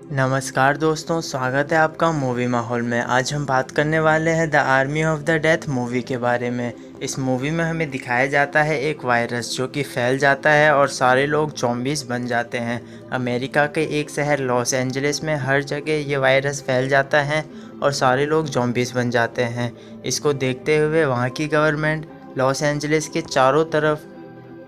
नमस्कार दोस्तों, स्वागत है आपका मूवी माहौल में। आज हम बात करने वाले हैं the army of the death movie के बारे में। इस मूवी में हमें दिखाया जाता है एक वायरस जो कि फैल जाता है और सारे लोग ज़ॉम्बीज़ बन जाते हैं। अमेरिका के एक शहर लॉस एंजलिस में हर जगह ये वायरस फैल जाता है और सारे लोग ज़ॉम्बीज़ बन जाते हैं। इसको देखते हुए वहाँ की गवर्नमेंट लॉस एंजलिस के चारों तरफ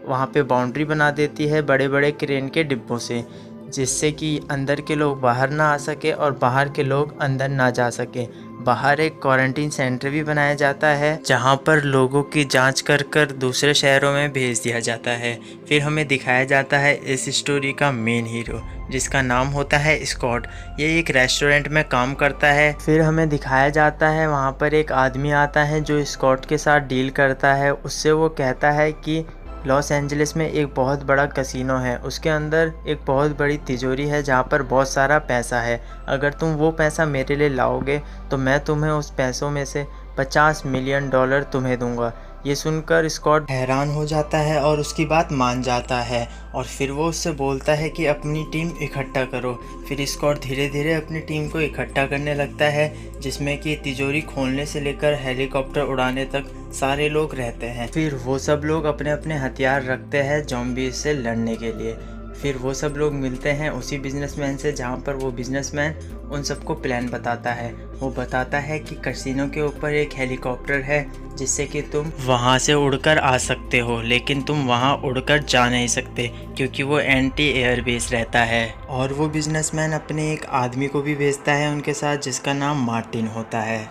वहाँ पे बाउंड्री बना देती है बड़े बड़े क्रेन के डिब्बों से, जिससे कि अंदर के लोग बाहर ना आ सके और बाहर के लोग अंदर ना जा सके। बाहर एक क्वारंटीन सेंटर भी बनाया जाता है जहाँ पर लोगों की जांच कर कर दूसरे शहरों में भेज दिया जाता है। फिर हमें दिखाया जाता है इस स्टोरी का मेन हीरो, जिसका नाम होता है स्कॉट। ये एक रेस्टोरेंट में काम करता है। फिर हमें दिखाया जाता है वहाँ पर एक आदमी आता है जो स्कॉट के साथ डील करता है। उससे वो कहता है कि लॉस एंजलिस में एक बहुत बड़ा कसिनो है, उसके अंदर एक बहुत बड़ी तिजोरी है जहाँ पर बहुत सारा पैसा है। अगर तुम वो पैसा मेरे लिए लाओगे तो मैं तुम्हें उस पैसों में से $50 मिलियन तुम्हें दूंगा। ये सुनकर स्कॉट हैरान हो जाता है और उसकी बात मान जाता है और फिर वो उससे बोलता है कि अपनी टीम इकट्ठा करो। फिर स्कॉट धीरे धीरे अपनी टीम को इकट्ठा करने लगता है, जिसमें कि तिजोरी खोलने से लेकर हेलीकॉप्टर उड़ाने तक सारे लोग रहते हैं। फिर वो सब लोग अपने अपने हथियार रखते हैं ज़ॉम्बीज़ से लड़ने के लिए। फिर वो सब लोग मिलते हैं उसी बिजनेसमैन से, जहाँ पर वो बिजनेसमैन उन सबको प्लान बताता है। वो बताता है कि कैसीनो के ऊपर एक हेलीकॉप्टर है जिससे कि तुम वहाँ से उड़कर आ सकते हो, लेकिन तुम वहाँ उड़कर जा नहीं सकते क्योंकि वो एंटी एयर बेस रहता है। और वो बिजनेसमैन अपने एक आदमी को भी भेजता है उनके साथ, जिसका नाम मार्टिन होता है।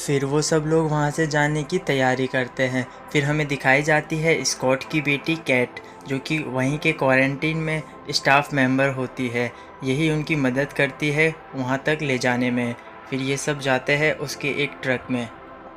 फिर वो सब लोग वहाँ से जाने की तैयारी करते हैं। फिर हमें दिखाई जाती है स्कॉट की बेटी कैट, जो कि वहीं के क्वारंटीन में स्टाफ मेंबर होती है। यही उनकी मदद करती है वहाँ तक ले जाने में। फिर ये सब जाते हैं उसके एक ट्रक में।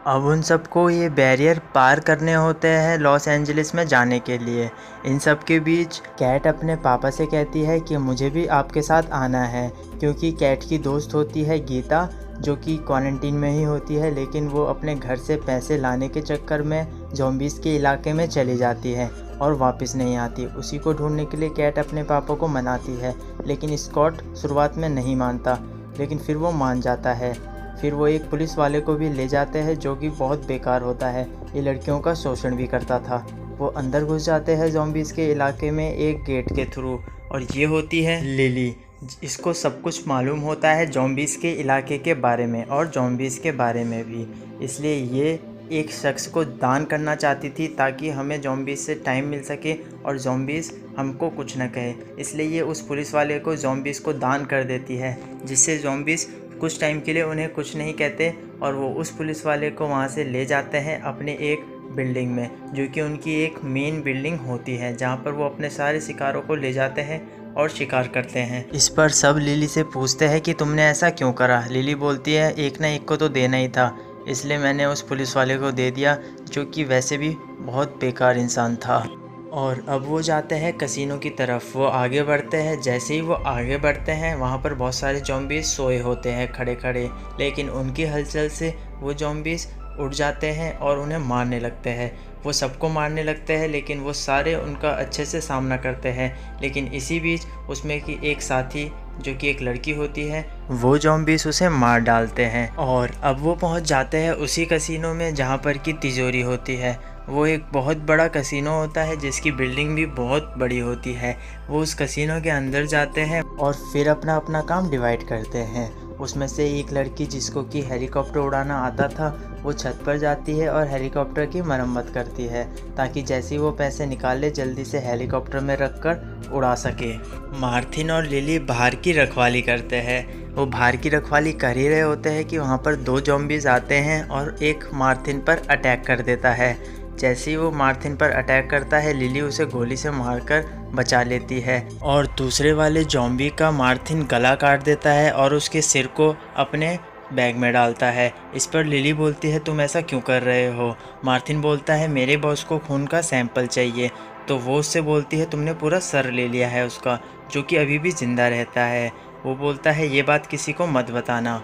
अब उन सबको ये बैरियर पार करने होते हैं लॉस एंजलिस में जाने के लिए। इन सब के बीच कैट अपने पापा से कहती है कि मुझे भी आपके साथ आना है, क्योंकि कैट की दोस्त होती है गीता, जो कि क्वारंटीन में ही होती है, लेकिन वो अपने घर से पैसे लाने के चक्कर में ज़ॉम्बीज़ के इलाके में चली जाती है और वापस नहीं आती। उसी को ढूंढने के लिए कैट अपने पापा को मनाती है, लेकिन स्कॉट शुरुआत में नहीं मानता, लेकिन फिर वो मान जाता है। फिर वो एक पुलिस वाले को भी ले जाते हैं जो कि बहुत बेकार होता है, ये लड़कियों का शोषण भी करता था। वो अंदर घुस जाते हैं ज़ॉम्बीज़ के इलाके में एक गेट के थ्रू, और ये होती है लिली। इसको सब कुछ मालूम होता है ज़ॉम्बीज़ के इलाके के बारे में और ज़ॉम्बीज़ के बारे में भी, इसलिए ये एक शख्स को दान करना चाहती थी ताकि हमें ज़ॉम्बीज़ से टाइम मिल सके और ज़ॉम्बीज़ हमको कुछ न कहे। इसलिए ये उस पुलिस वाले को ज़ॉम्बीज़ को दान कर देती है, जिससे ज़ॉम्बीज़ कुछ टाइम के लिए उन्हें कुछ नहीं कहते और वो उस पुलिस वाले को वहाँ से ले जाते हैं अपने एक बिल्डिंग में, जो कि उनकी एक मेन बिल्डिंग होती है, जहाँ पर वो अपने सारे शिकारों को ले जाते हैं और शिकार करते हैं। इस पर सब लिली से पूछते हैं कि तुमने ऐसा क्यों करा। लिली बोलती है एक ना एक को तो देना ही था, इसलिए मैंने उस पुलिस वाले को दे दिया, जो कि वैसे भी बहुत बेकार इंसान था। और अब वो जाते हैं कसिनो की तरफ। वो आगे बढ़ते हैं। जैसे ही वो आगे बढ़ते हैं वहाँ पर बहुत सारे ज़ॉम्बीज़ सोए होते हैं खड़े खड़े, लेकिन उनकी हलचल से वो ज़ॉम्बीज़ उड़ जाते हैं और उन्हें मारने लगते हैं। वो सबको मारने लगते हैं, लेकिन वो सारे उनका अच्छे से सामना करते हैं। लेकिन इसी बीच उसमें की एक साथी, जो कि एक लड़की होती है, वो ज़ॉम्बीज़ उसे मार डालते हैं। और अब वो पहुंच जाते हैं उसी कसिनो में जहां पर की तिजोरी होती है। वो एक बहुत बड़ा कसिनो होता है जिसकी बिल्डिंग भी बहुत बड़ी होती है। वो उस कसिनो के अंदर जाते हैं और फिर अपना अपना काम डिवाइड करते हैं। उसमें से एक लड़की, जिसको कि हेलीकॉप्टर उड़ाना आता था, वो छत पर जाती है और हेलीकॉप्टर की मरम्मत करती है, ताकि जैसे ही वो पैसे निकाले जल्दी से हेलीकॉप्टर में रखकर उड़ा सके। मार्थिन और लिली बाहर की रखवाली करते हैं। वो बाहर की रखवाली कर ही रहे होते हैं कि वहाँ पर दो ज़ॉम्बीज़ आते हैं और एक मार्थिन पर अटैक कर देता है। जैसे ही वो मार्थिन पर अटैक करता है, लिली उसे गोली से मारकर बचा लेती है और दूसरे वाले ज़ॉम्बी का मार्थिन गला काट देता है और उसके सिर को अपने बैग में डालता है। इस पर लिली बोलती है तुम ऐसा क्यों कर रहे हो। मार्थिन बोलता है मेरे बॉस को खून का सैंपल चाहिए। तो वो उससे बोलती है तुमने पूरा सर ले लिया है उसका, जो कि अभी भी ज़िंदा रहता है। वो बोलता है ये बात किसी को मत बताना।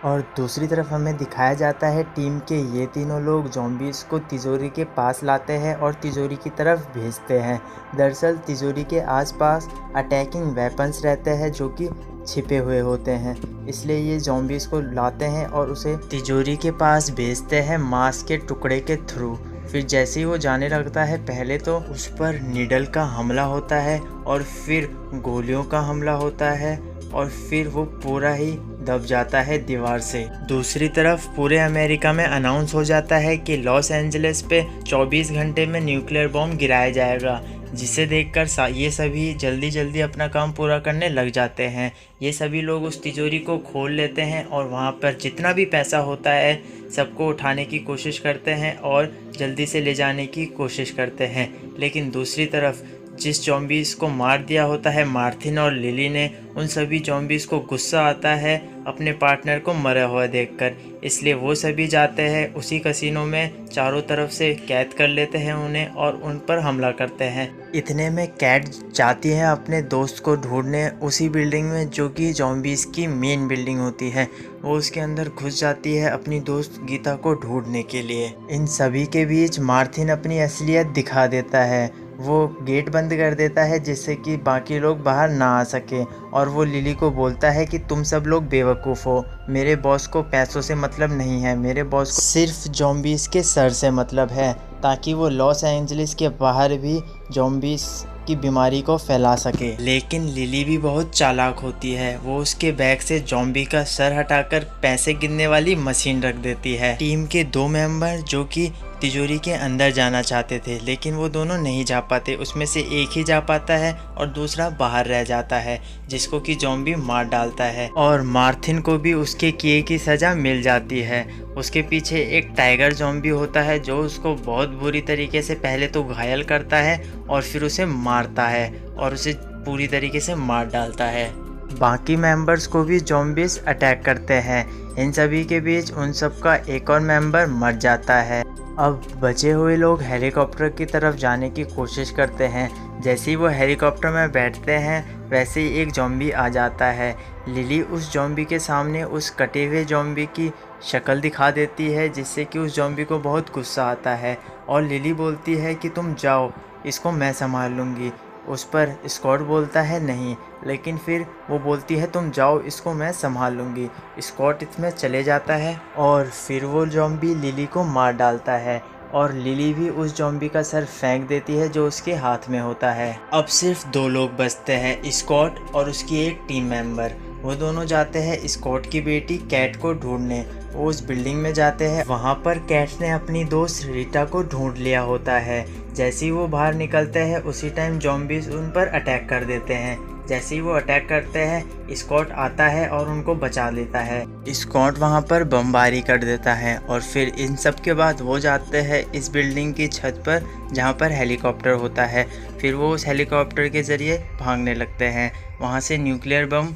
और दूसरी तरफ हमें दिखाया जाता है टीम के ये तीनों लोग ज़ॉम्बीज़ को तिजोरी के पास लाते हैं और तिजोरी की तरफ भेजते हैं। दरअसल तिजोरी के आसपास अटैकिंग वेपन्स रहते हैं जो कि छिपे हुए होते हैं, इसलिए ये ज़ॉम्बीज़ को लाते हैं और उसे तिजोरी के पास भेजते हैं मांस के टुकड़े के थ्रू। फिर जैसे ही वो जाने लगता है, पहले तो उस पर नीडल का हमला होता है और फिर गोलियों का हमला होता है और फिर वो पूरा ही दब जाता है दीवार से। दूसरी तरफ पूरे अमेरिका में अनाउंस हो जाता है कि लॉस एंजलिस पे 24 घंटे में न्यूक्लियर बॉम्ब गिराया जाएगा, जिसे देखकर ये सभी जल्दी जल्दी अपना काम पूरा करने लग जाते हैं। ये सभी लोग उस तिजोरी को खोल लेते हैं और वहाँ पर जितना भी पैसा होता है सबको उठाने की कोशिश करते हैं और जल्दी से ले जाने की कोशिश करते हैं। लेकिन दूसरी तरफ जिस ज़ॉम्बीज़ को मार दिया होता है मार्थिन और लिली ने, उन सभी ज़ॉम्बीज़ को गुस्सा आता है अपने पार्टनर को मरा हुआ देखकर, इसलिए वो सभी जाते हैं उसी कसिनो में, चारों तरफ से कैद कर लेते हैं उन्हें और उन पर हमला करते हैं। इतने में कैट जाती है अपने दोस्त को ढूंढने उसी बिल्डिंग में जो कि ज़ॉम्बीज़ की मेन बिल्डिंग होती है। वो उसके अंदर घुस जाती है अपनी दोस्त गीता को ढूंढने के लिए। इन सभी के बीच मार्थिन अपनी असलियत दिखा देता है, वो गेट बंद कर देता है जिससे कि बाकी लोग बाहर ना आ सके, और वो लिली को बोलता है कि तुम सब लोग बेवकूफ़ हो, मेरे बॉस को पैसों से मतलब नहीं है, मेरे बॉस को सिर्फ ज़ॉम्बीज़ के सर से मतलब है, ताकि वो लॉस एंजलिस के बाहर भी ज़ॉम्बीज़ की बीमारी को फैला सके। लेकिन लिली भी बहुत चालाक होती है, वो उसके बैग से ज़ॉम्बी का सर हटाकर पैसे गिनने वाली मशीन रख देती है। टीम के 2 मेंबर जो कि तिजोरी के अंदर जाना चाहते थे लेकिन वो दोनों नहीं जा पाते, उसमें से एक ही जा पाता है और दूसरा बाहर रह जाता है, जिसको कि ज़ॉम्बी मार डालता है और मार्थिन को भी उसके किए की सज़ा मिल जाती है। उसके पीछे एक टाइगर ज़ॉम्बी होता है जो उसको बहुत बुरी तरीके से पहले तो घायल करता है और फिर उसे मारता है और उसे पूरी तरीके से मार डालता है। बाकी मेंबर्स को भी ज़ॉम्बीज़ अटैक करते हैं। इन सभी के बीच उन सब का एक और मेंबर मर जाता है। अब बचे हुए लोग हेलीकॉप्टर की तरफ जाने की कोशिश करते हैं। जैसे ही वो हेलीकॉप्टर में बैठते हैं वैसे ही एक ज़ॉम्बी आ जाता है। लिली उस ज़ॉम्बी के सामने उस कटे हुए ज़ॉम्बी की शक्ल दिखा देती है, जिससे कि उस ज़ॉम्बी को बहुत गुस्सा आता है और लिली बोलती है कि तुम जाओ, इसको मैं संभाल लूँगी। उस पर स्कॉट बोलता है नहीं, लेकिन फिर वो बोलती है तुम जाओ, इसको मैं संभाल लूँगी। स्कॉट इसमें चले जाता है और फिर वो ज़ॉम्बी लिली को मार डालता है और लिली भी उस ज़ॉम्बी का सर फेंक देती है जो उसके हाथ में होता है। अब सिर्फ 2 लोग बचते हैं, स्कॉट और उसकी एक टीम मेंबर। वो दोनों जाते हैं स्कॉट की बेटी कैट को ढूंढने। वो उस बिल्डिंग में जाते हैं, वहाँ पर कैट ने अपनी दोस्त रीटा को ढूंढ लिया होता है। जैसे ही वो बाहर निकलते हैं उसी टाइम ज़ॉम्बीज़ उन पर अटैक कर देते हैं। जैसे ही वो अटैक करते हैं स्कॉट आता है और उनको बचा लेता है। स्कॉट वहाँ पर बमबारी कर देता है और फिर इन सब के बाद वो जाते हैं इस बिल्डिंग की छत पर जहाँ पर हेलीकॉप्टर होता है। फिर वो उस हेलीकॉप्टर के ज़रिए भागने लगते हैं। वहाँ से न्यूक्लियर बम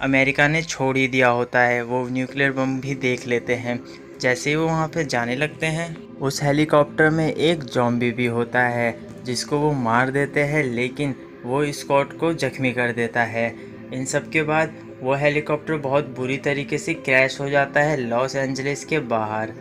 अमेरिका ने छोड़ ही दिया होता है, वो न्यूक्लियर बम भी देख लेते हैं। जैसे ही वो वहाँ पे जाने लगते हैं उस हेलीकॉप्टर में एक ज़ॉम्बी भी होता है जिसको वो मार देते हैं, लेकिन वो स्कॉट को जख्मी कर देता है। इन सब के बाद वो हेलीकॉप्टर बहुत बुरी तरीके से क्रैश हो जाता है लॉस एंजलिस के बाहर।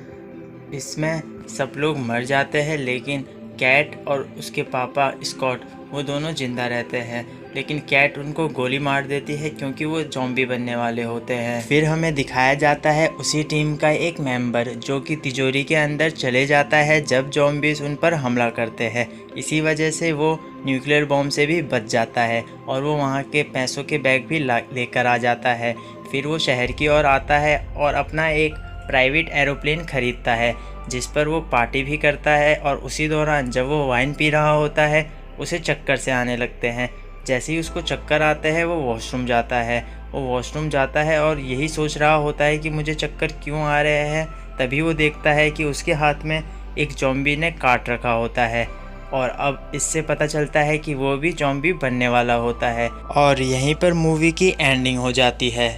इसमें सब लोग मर जाते हैं, लेकिन कैट और उसके पापा स्कॉट वो दोनों ज़िंदा रहते हैं। लेकिन कैट उनको गोली मार देती है क्योंकि वो ज़ॉम्बी बनने वाले होते हैं। फिर हमें दिखाया जाता है उसी टीम का एक मेंबर जो कि तिजोरी के अंदर चले जाता है जब ज़ॉम्बीज़ उन पर हमला करते हैं। इसी वजह से वो न्यूक्लियर बॉम्ब से भी बच जाता है और वो वहाँ के पैसों के बैग भी लेकर आ जाता है। फिर वो शहर की ओर आता है और अपना एक प्राइवेट एरोप्लेन खरीदता है जिस पर वो पार्टी भी करता है, और उसी दौरान जब वो वाइन पी रहा होता है उसे चक्कर से आने लगते हैं। जैसे ही उसको चक्कर आते हैं वो वॉशरूम जाता है और यही सोच रहा होता है कि मुझे चक्कर क्यों आ रहे हैं। तभी वो देखता है कि उसके हाथ में एक ज़ॉम्बी ने काट रखा होता है और अब इससे पता चलता है कि वो भी ज़ॉम्बी बनने वाला होता है। और यहीं पर मूवी की एंडिंग हो जाती है।